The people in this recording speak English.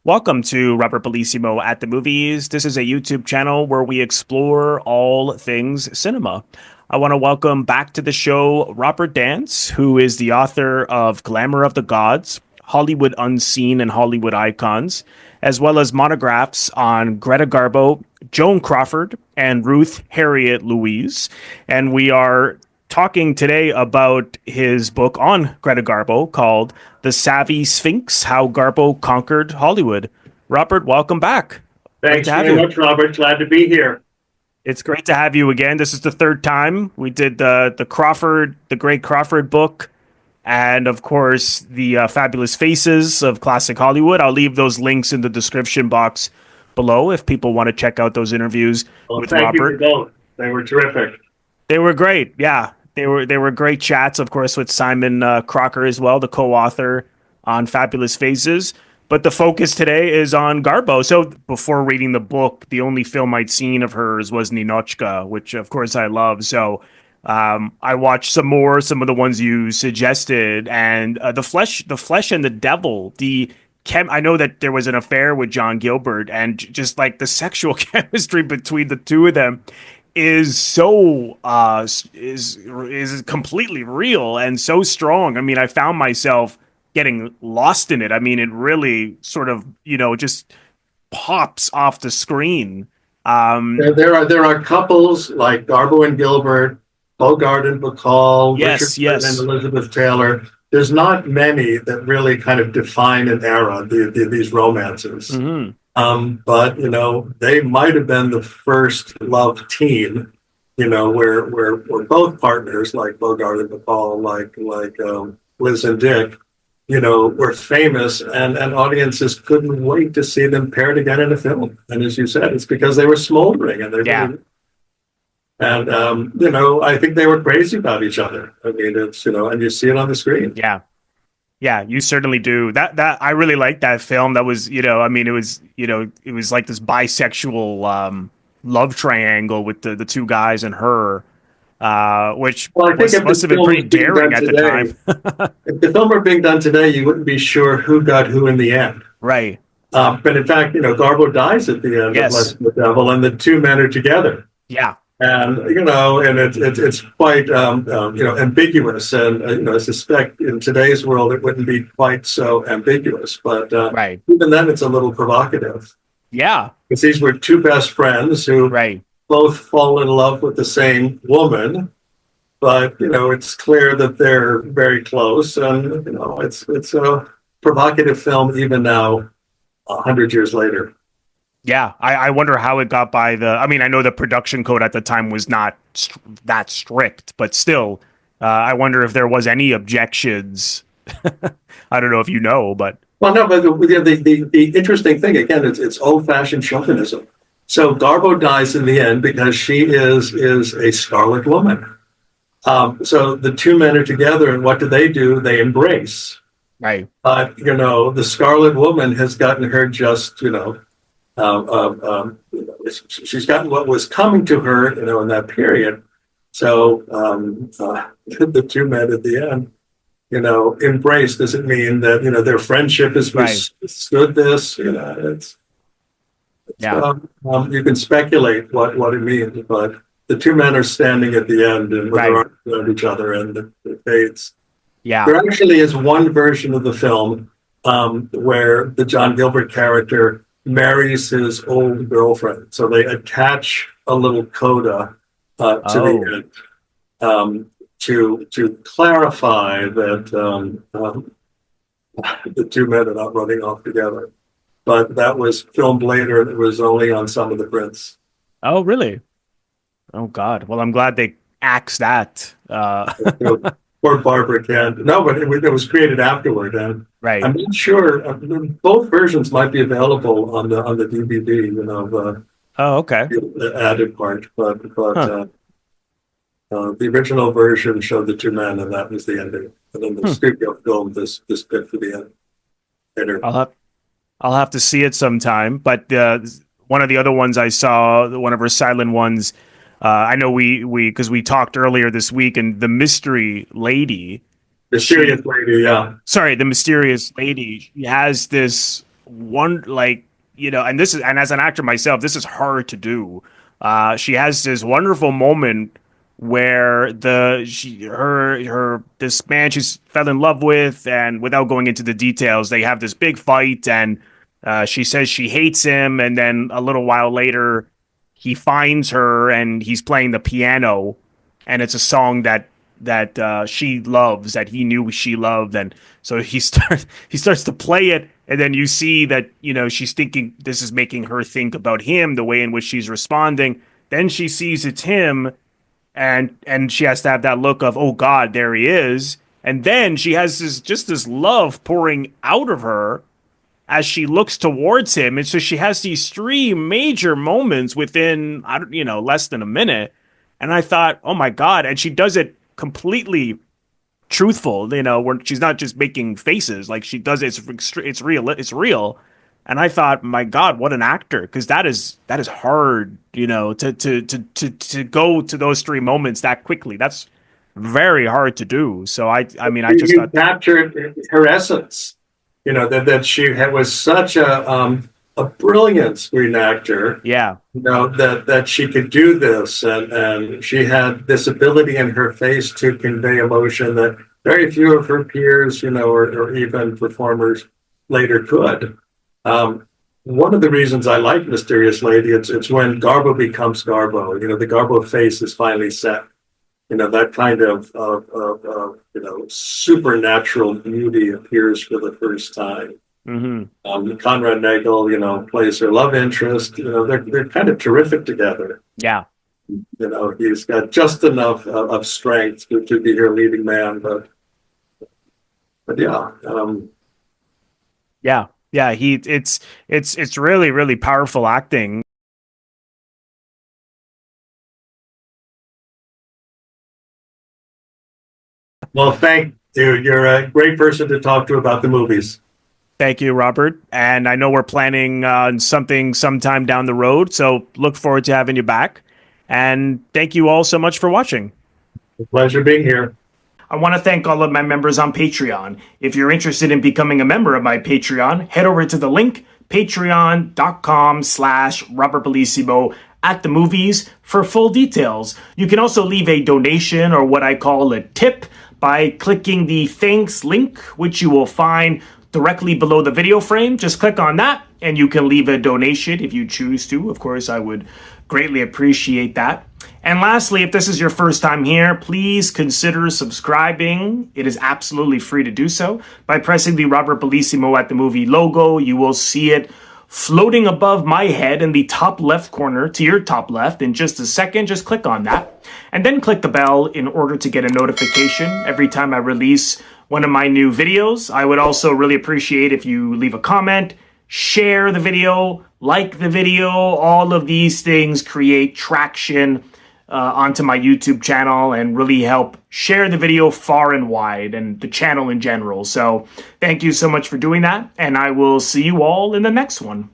Welcome to Robert Bellissimo at the Movies. This is a YouTube channel where we explore all things cinema. I want to welcome back to the show Robert Dance, who is the author of Glamour of the Gods, Hollywood Unseen and Hollywood Icons, as well as monographs on Greta Garbo, Joan Crawford, and Ruth Harriet Louise. And we are talking today about his book on Greta Garbo called The Savvy Sphinx: How Garbo Conquered Hollywood. Robert, welcome back. Great Thanks to have very you. much, Robert. Glad to be here. It's great to have you again. This is the third time we did the great Crawford book, and of course the Fabulous Faces of classic Hollywood. I'll leave those links in the description box below if people want to check out those interviews Well, with thank you for Robert. both. They were terrific. They were great. Yeah, they were great chats, of course, with Simon Crocker as well, the co-author on Fabulous Faces. But the focus today is on Garbo. So before reading the book, the only film I'd seen of hers was Ninochka, which of course I love. So I watched some of the ones you suggested, and the flesh and the devil. I know that there was an affair with John.Gilbert, and just like the sexual chemistry between the two of them is so is completely real and so strong. I mean, I found myself getting lost in it. I mean, it really sort of, just pops off the screen. There are couples like Garbo and Gilbert, Bogart and Bacall, Richard Yes, Burton and yes. Elizabeth Taylor. There's not many that really kind of define an era, these romances. Hmm. But they might have been the first love team. Where both partners like Bogart and Bacall, like Liz and Dick, were famous, and audiences couldn't wait to see them paired again in a film. And as you said, it's because they were smoldering, and they Yeah, really, and I think they were crazy about each other. I mean, it's and you see it on the screen. yeah. Yeah, you certainly do. That I really liked that film. That was, I mean, it was like this bisexual love triangle with the two guys and her, which Well, I think if must the have been film pretty was being daring done at the today, time. if the film were being done today, you wouldn't be sure who got who in the end. Right. But in fact, Garbo dies at the end of Yes. Lesson with the Devil, and the two men are together. Yeah. And and it's quite ambiguous. And I suspect in today's world it wouldn't be quite so ambiguous. But Right. even then, it's a little provocative Yeah. because these were two best friends who Right. both fall in love with the same woman. But it's clear that they're very close, and it's a provocative film even now, 100 years later. Yeah, I wonder how it got by the. I mean, I know the production code at the time was not that strict, but still, I wonder if there was any objections. I don't know if you know, but Well, no, but the interesting thing again, it's old-fashioned chauvinism. So Garbo dies in the end because she is a Scarlet Woman. So the two men are together, and what do? They embrace. right, But the Scarlet Woman has gotten her just um, um, um, she's gotten what was coming to her in that period. So the two men at the end, embrace doesn't mean that their friendship has right, withstood this. yeah, You can speculate what it means, but the two men are standing at the end and with their right, arms around each other, and it fades. yeah. There actually is one version of the film where the John.Gilbert character marries his old girlfriend. So they attach a little coda to Oh, the end to clarify that the two men are not running off together. But that was filmed later, and it was only on some of the prints. oh, really? Oh God. Well, I'm glad they axed that. So, or Barbara Kent. No, but it was created afterward, and Right. I'm not sure. Both versions might be available on the DVD. Oh, okay. The added part, but Huh. the original version showed the two men, and that was the ending. And then the Hmm. studio filmed this bit for the end. Later. I'll have I'll have to see it sometime. But one of the other ones I saw, one of her silent ones. I know we because we talked earlier this week, and the mystery lady. The She serious lady, yeah. sorry, the mysterious lady. She has this one like and this is and as an actor myself, this is hard to do. She has this wonderful moment where her this man she's fell in love with, and without going into the details, they have this big fight, and she says she hates him, and then a little while later, he finds her and he's playing the piano, and it's a song that she loves, that he knew she loved, and so he starts to play it, and then you see that she's thinking this is making her think about him, the way in which she's responding. Then she sees it's him, and she has to have that look of, oh God, there he is, and then she has this love pouring out of her as she looks towards him. And so she has these three major moments within, I don't, less than a minute. And I thought, oh my God. And she does it completely truthful, where she's not just making faces. Like she does it. It's real. It's real. And I thought, my God, what an actor. Because that is hard, to go to those three moments that quickly. That's very hard to do. So I mean, I just You thought, captured her essence. That she was such a brilliant screen actor. yeah. That she could do this, and she had this ability in her face to convey emotion that very few of her peers, or even performers later could. One of the reasons I like Mysterious Lady, it's when Garbo becomes Garbo. The Garbo face is finally set. That kind of supernatural beauty appears for the first time. Conrad Nagel, plays her love interest. They're kind of terrific together. Yeah. He's got just enough of strength to be her leading man, but yeah. Yeah. It's really, really powerful acting. Well, thank you. You're a great person to talk to about the movies. Thank you, Robert. And I know we're planning on something sometime down the road, so look forward to having you back. And thank you all so much for watching. A pleasure being here. I want to thank all of my members on Patreon. If you're interested in becoming a member of my Patreon, head over to the link, patreon.com/Robert Bellissimo at the movies for full details. You can also leave a donation, or what I call a tip, by clicking the thanks link, which you will find directly below the video frame. Just click on that and you can leave a donation if you choose to. Of course, I would greatly appreciate that. And lastly, if this is your first time here, please consider subscribing. It is absolutely free to do so. By pressing the Robert Bellissimo at the movie logo, you will see it floating above my head in the top left corner to your top left in just a second. Just click on that and then click the bell in order to get a notification every time I release one of my new videos. I would also really appreciate if you leave a comment, share the video, like the video. All of these things create traction onto my YouTube channel and really help share the video far and wide, and the channel in general. So thank you so much for doing that, and I will see you all in the next one.